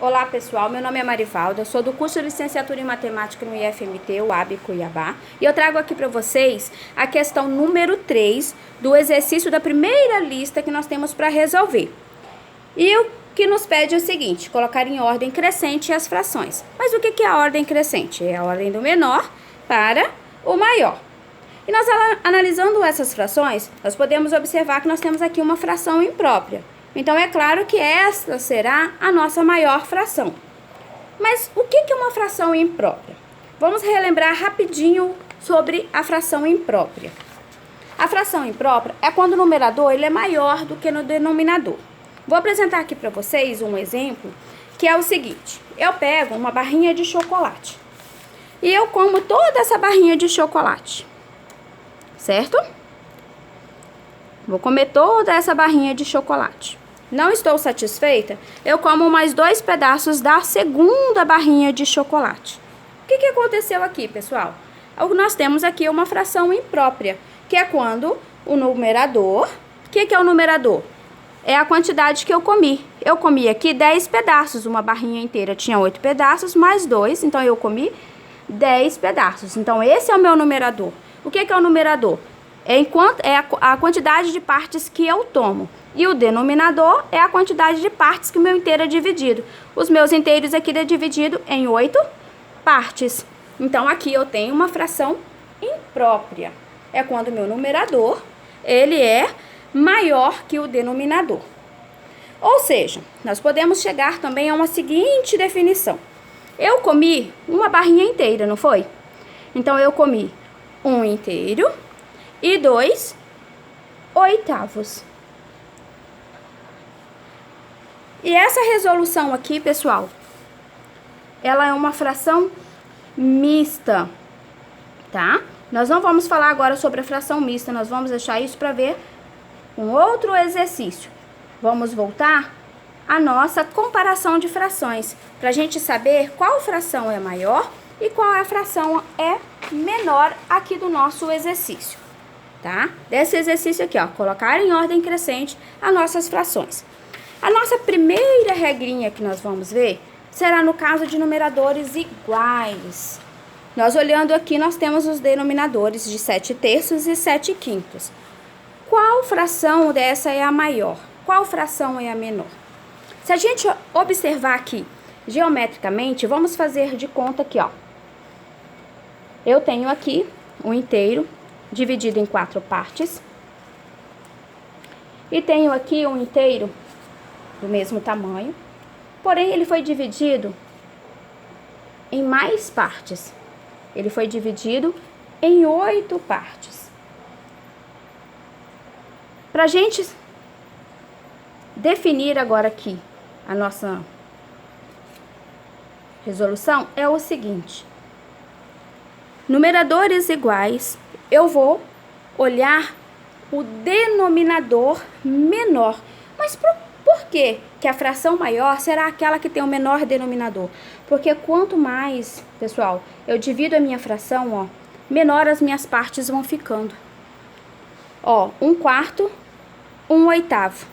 Olá pessoal, meu nome é Marivalda, sou do curso de Licenciatura em Matemática no IFMT, UAB Cuiabá, e eu trago aqui para vocês a questão número 3 do exercício da primeira lista que nós temos para resolver. E o que nos pede é o seguinte, colocar em ordem crescente as frações. Mas o que é a ordem crescente? É a ordem do menor para o maior. E nós analisando essas frações, nós podemos observar que nós temos aqui uma fração imprópria. Então, é claro que esta será a nossa maior fração. Mas o que é uma fração imprópria? Vamos relembrar rapidinho sobre a fração imprópria. A fração imprópria é quando o numerador ele é maior do que no denominador. Vou apresentar aqui para vocês um exemplo, que é o seguinte. Eu pego uma barrinha de chocolate e eu como toda essa barrinha de chocolate, certo? Vou comer toda essa barrinha de chocolate. Não estou satisfeita? Eu como mais 2 pedaços da segunda barrinha de chocolate. O que aconteceu aqui, pessoal? Nós temos aqui uma fração imprópria, que é quando o numerador... O que é o numerador? É a quantidade que eu comi. Eu comi aqui 10 pedaços, uma barrinha inteira tinha 8 pedaços, mais 2, então eu comi 10 pedaços. Então, esse é o meu numerador. O que é o numerador? É a quantidade de partes que eu tomo. E o denominador é a quantidade de partes que o meu inteiro é dividido. Os meus inteiros aqui é dividido em 8 partes. Então, aqui eu tenho uma fração imprópria. É quando o meu numerador, ele é maior que o denominador. Ou seja, nós podemos chegar também a uma seguinte definição. Eu comi uma barrinha inteira, não foi? Então, eu comi 1 inteiro e 2 oitavos. E essa resolução aqui, pessoal, ela é uma fração mista, tá? Nós não vamos falar agora sobre a fração mista, nós vamos deixar isso para ver um outro exercício. Vamos voltar à nossa comparação de frações, para a gente saber qual fração é maior e qual a fração é menor aqui do nosso exercício, tá? Desse exercício aqui, ó, colocar em ordem crescente as nossas frações. A nossa primeira regrinha que nós vamos ver será no caso de numeradores iguais. Nós olhando aqui, nós temos os denominadores de 7/3 e 7/5. Qual fração dessa é a maior? Qual fração é a menor? Se a gente observar aqui geometricamente, vamos fazer de conta aqui, ó. Eu tenho aqui um inteiro dividido em 4 partes. E tenho aqui um inteiro do mesmo tamanho, porém ele foi dividido em mais partes. Ele foi dividido em 8 partes. Para a gente definir agora aqui a nossa resolução é o seguinte. Numeradores iguais, eu vou olhar o denominador menor. Mas por que a fração maior será aquela que tem o menor denominador? Porque quanto mais, pessoal, eu divido a minha fração, ó, menor as minhas partes vão ficando. Ó, 1/4, 1/8.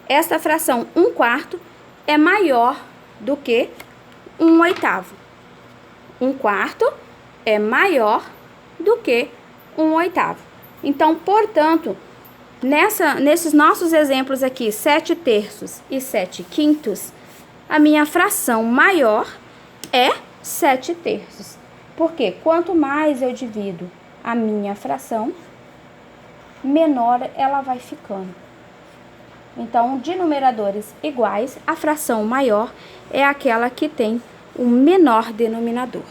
Esta fração 1/4 é maior do que 1/8. 1/4 é maior do que 1/8. Então, portanto, nesses nossos exemplos aqui, 7/3 e 7/5, a minha fração maior é 7/3. Porque quanto mais eu divido a minha fração, menor ela vai ficando. Então, de numeradores iguais, a fração maior é aquela que tem o menor denominador.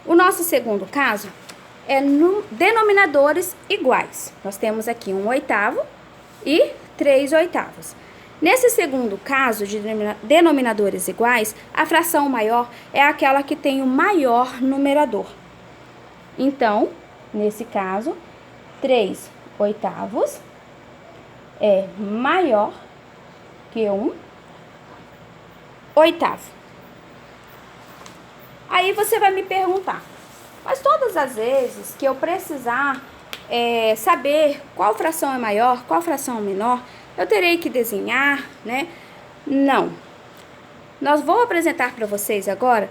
O nosso segundo caso é denominadores iguais. Nós temos aqui 1/8 e 3/8. Nesse segundo caso de denominadores iguais, a fração maior é aquela que tem o maior numerador. Então, nesse caso, 3/8 é maior que 1/8. Aí você vai me perguntar, mas todas as vezes que eu precisar saber qual fração é maior, qual fração é menor, eu terei que desenhar, né? Não. Nós vou apresentar para vocês agora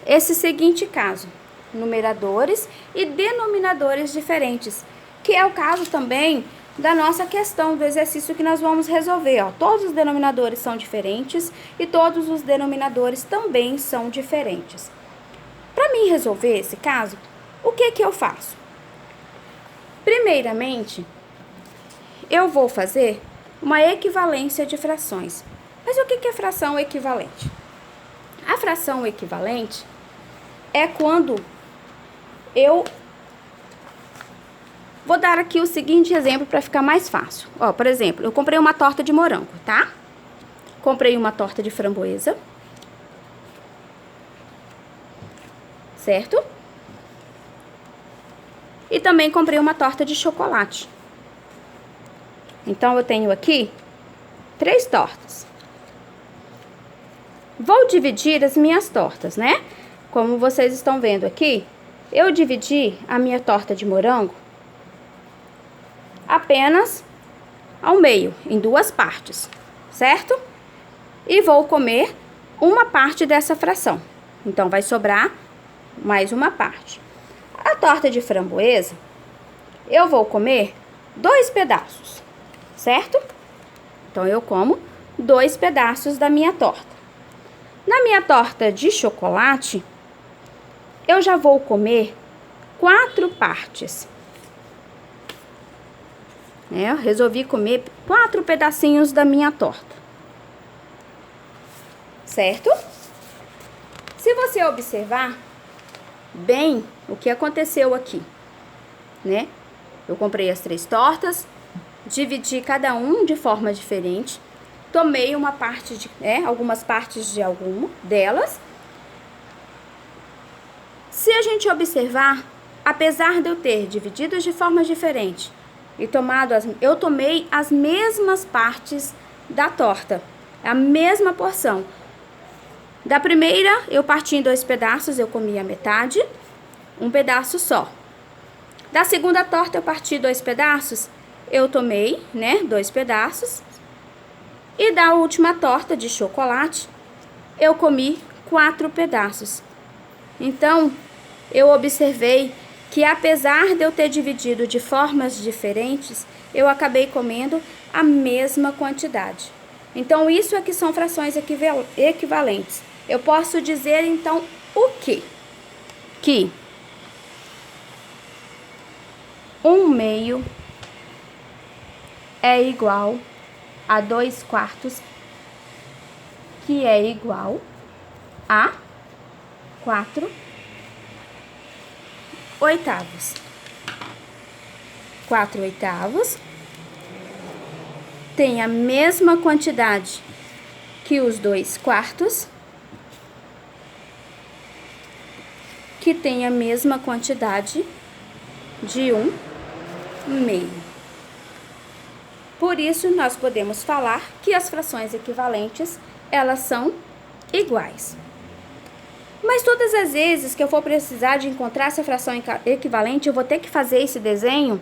esse seguinte caso: numeradores e denominadores diferentes, que é o caso também da nossa questão do exercício que nós vamos resolver. Ó. Todos os denominadores são diferentes e todos os denominadores também são diferentes. Para mim resolver esse caso, o que eu faço? Primeiramente, eu vou fazer uma equivalência de frações. Mas o que é fração equivalente? A fração equivalente é quando eu vou dar aqui o seguinte exemplo para ficar mais fácil. Ó, por exemplo, eu comprei uma torta de morango, tá? Comprei uma torta de framboesa. Certo? E também comprei uma torta de chocolate. Então, eu tenho aqui 3 tortas. Vou dividir as minhas tortas, né? Como vocês estão vendo aqui, eu dividi a minha torta de morango apenas ao meio, em 2 partes, certo? E vou comer uma parte dessa fração. Então, vai sobrar mais uma parte. A torta de framboesa, eu vou comer 2 pedaços, certo? Então, eu como 2 pedaços da minha torta. Na minha torta de chocolate, eu já vou comer 4 partes. Eu resolvi comer 4 pedacinhos da minha torta. Certo? Se você observar bem o que aconteceu aqui, né? Eu comprei as 3 tortas, dividi cada um de forma diferente, tomei uma parte de, algumas partes de alguma delas. Se a gente observar, apesar de eu ter dividido de forma diferente e eu tomei as mesmas partes da torta, a mesma porção. Da primeira, eu parti em 2 pedaços, eu comi a metade, um pedaço só. Da segunda torta, eu parti 2 pedaços, eu tomei, 2 pedaços. E da última torta de chocolate, eu comi 4 pedaços. Então, eu observei que apesar de eu ter dividido de formas diferentes, eu acabei comendo a mesma quantidade. Então, isso aqui são frações equivalentes. Eu posso dizer, então, o quê? Que 1/2 é igual a 2/4, que é igual a 4/8. 4/8 tem a mesma quantidade que os 2/4, que tem a mesma quantidade de 1/2. Por isso, nós podemos falar que as frações equivalentes, elas são iguais. Mas todas as vezes que eu for precisar de encontrar essa fração equivalente, eu vou ter que fazer esse desenho?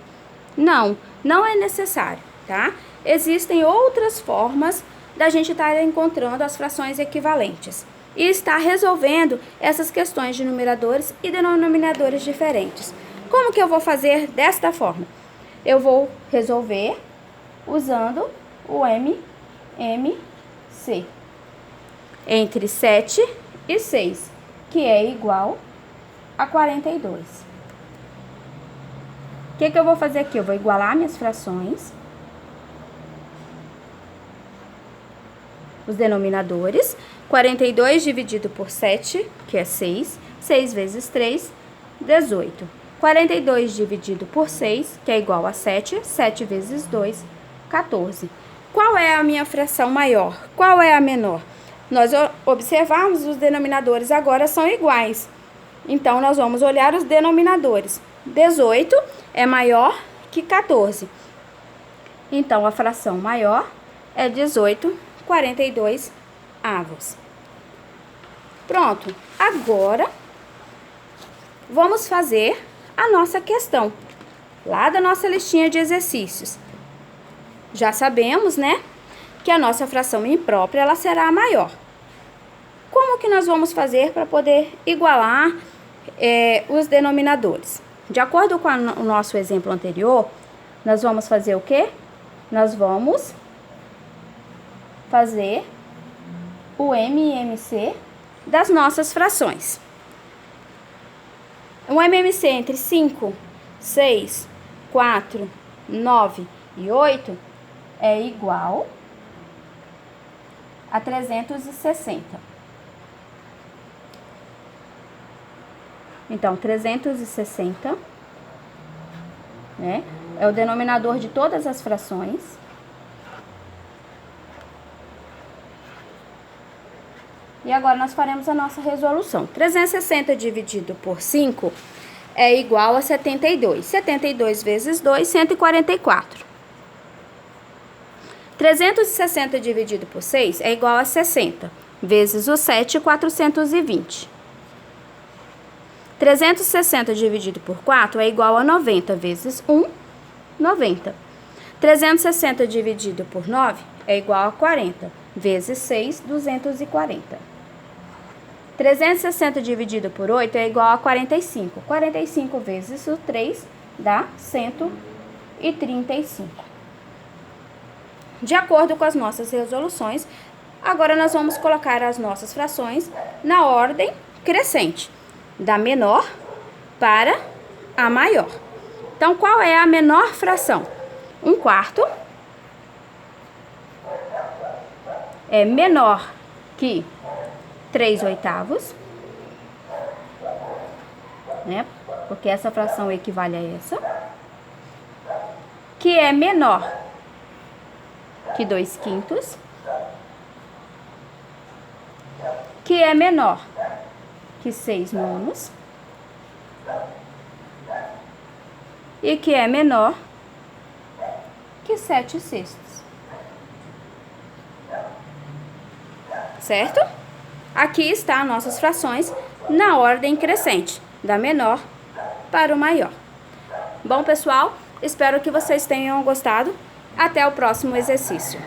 Não, não é necessário, tá? Existem outras formas da gente estar encontrando as frações equivalentes e estar resolvendo essas questões de numeradores e denominadores diferentes. Como que eu vou fazer desta forma? Eu vou resolver usando o MMC entre 7 e 6, que é igual a 42. O que eu vou fazer aqui? Eu vou igualar minhas frações, os denominadores. 42 dividido por 7, que é 6. 6 vezes 3, 18. 42 dividido por 6, que é igual a 7. 7 vezes 2, 14. Qual é a minha fração maior? Qual é a menor? Nós observamos os denominadores agora são iguais. Então, nós vamos olhar os denominadores. 18 é maior que 14. Então, a fração maior é 18/42. Pronto. Agora, vamos fazer a nossa questão, lá da nossa listinha de exercícios. Já sabemos, que a nossa fração imprópria, ela será a maior. Como que nós vamos fazer para poder igualar os denominadores? De acordo com o nosso exemplo anterior, nós vamos fazer o quê? Nós vamos fazer o MMC das nossas frações. O MMC entre 5, 6, 4, 9 e 8 é igual a 360. Então, 360, né, é o denominador de todas as frações. E agora nós faremos a nossa resolução. 360 dividido por 5 é igual a 72. 72 vezes 2, 144. 360 dividido por 6 é igual a 60. Vezes o 7, 420. 360 dividido por 4 é igual a 90. Vezes 1, 90. 360 dividido por 9 é igual a 40. Vezes 6, 240. 360 dividido por 8 é igual a 45. 45 vezes o 3 dá 135. De acordo com as nossas resoluções, agora nós vamos colocar as nossas frações na ordem crescente, da menor para a maior. Então, qual é a menor fração? 1/4 é menor que 3/8, né? Porque essa fração equivale a essa. Que é menor que 2/5. Que é menor que 6/9. E que é menor que 7/6. Certo? Aqui está as nossas frações na ordem crescente, da menor para o maior. Bom, pessoal, espero que vocês tenham gostado. Até o próximo exercício.